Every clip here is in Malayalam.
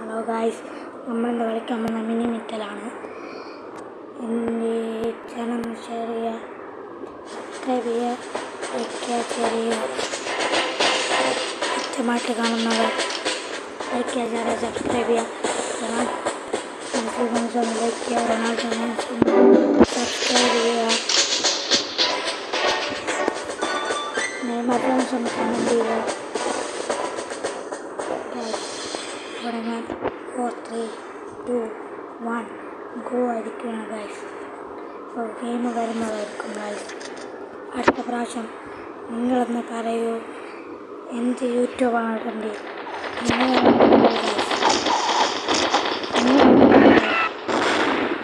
ഹലോ ഗായ്സ്, നമ്മളിന്ന് കളിക്കാൻ വന്ന മിനി മിറ്റലാണ്. എൻ്റെ ചാനൽ ഷെയർ ചെയ്യുക, സബ്സ്ക്രൈബ് ചെയ്യുക, ലൈക്ക് ചെയ്യുക. ആദ്യമായിട്ട് കാണുന്നവർ ലൈക്ക് ചെയ്യുക, സബ്സ്ക്രൈബ് ചെയ്യുക. ലൈക്ക് ചെയ്യുക, സബ്സ്ക്രൈബ് ചെയ്യുക. നെയ്മർ ഒന്ന് കമൻറ്റ് ചെയ്യുക. ഇവിടെ ഞാൻ 4, 3, 2, 1 ഗോ അടിക്കുകയാണ് ഗൈസ്. അപ്പോൾ ഗെയിം വരുന്നതായിരിക്കും ഗൈസ്. അടുത്ത പ്രാവശ്യം നിങ്ങളെന്ന് പറയൂ, എന്ത് യൂട്യൂബാണ് ഇടേണ്ടത്?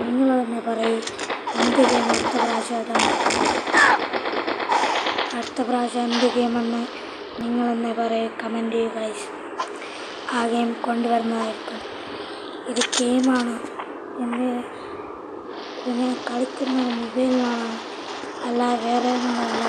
നിങ്ങൾ തന്നെ പറയൂ, എന്ത് ഗെയിം അടുത്ത പ്രാവശ്യം എന്ത് ഗെയിമെന്ന് നിങ്ങൾ തന്നെ പറയൂ, കമൻറ്റ് ചെയ്യൂ ഗൈസ്. ആ ഗെയിം കൊണ്ടുവരുന്നതായിരിക്കും. ഇത് ഗെയിമാണ്, ഇതിനെ കളിക്കുന്ന മൊബൈലിലാണ്, അല്ല വേറെ ഒന്നുമല്ല.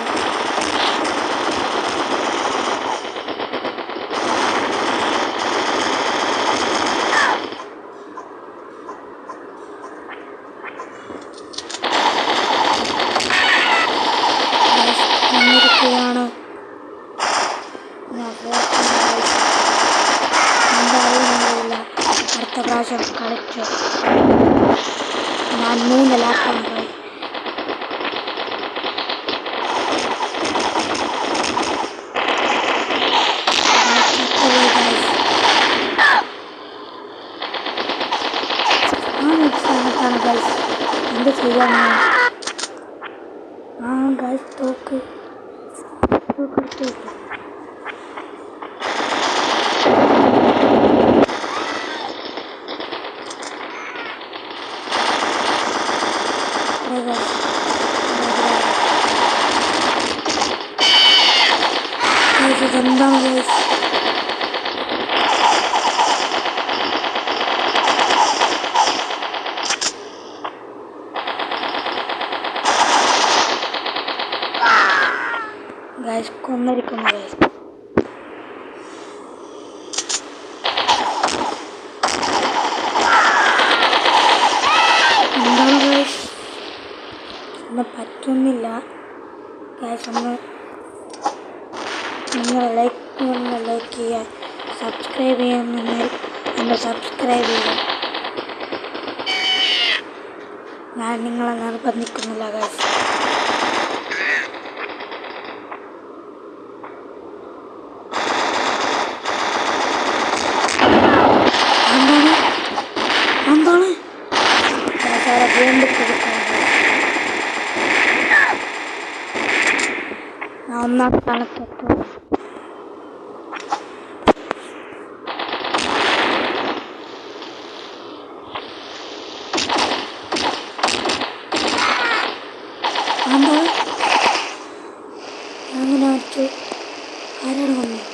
അടുത്ത പ്രാവശ്യം കളിച്ചു ഞാൻ 3 ലാപ്ടോപ്പ് പോയി. എന്ത് ചെയ്യാൻ ഗൈസ്, തോക്ക് എന്താണ് ഗൈസ്? ഗൈസ് കൊന്നിരിക്കുന്നു ഗൈസ്. എന്താണ് ഗൈസ്, ഒന്നും പറ്റുന്നില്ല ഗൈസ്. നിങ്ങൾ ലൈക്ക് ചെയ്യുക, സബ്സ്ക്രൈബ് ചെയ്യുമെങ്കിൽ ഒന്ന് സബ്സ്ക്രൈബ് ചെയ്യുക. ഞാൻ നിങ്ങളെ നിർബന്ധിക്കുന്നില്ല ഗൈസ്. എന്താണ് വീണ്ടും ഞാൻ 1-ാം സ്ഥാനത്തെത്തും. അങ്ങനെ വെച്ച് ആരാണ് വന്നത്?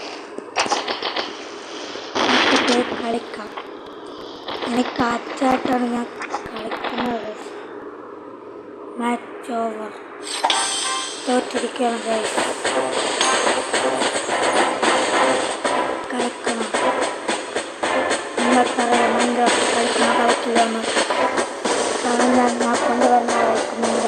കളിക്കാം, എനിക്ക് അച്ചായിട്ടാണ് ഞാൻ കളിക്കുന്നത്. മാച്ച് ഓവർ, തോറ്റിരിക്കുകയാണ് ഗൈസ്. കളിക്കണം, നിങ്ങൾക്കറിയാം മൈൻക്രാഫ്റ്റ് കളിക്കില്ലെന്ന് പറഞ്ഞാൽ ഞാൻ കൊണ്ടുവരുന്നതായിരിക്കും.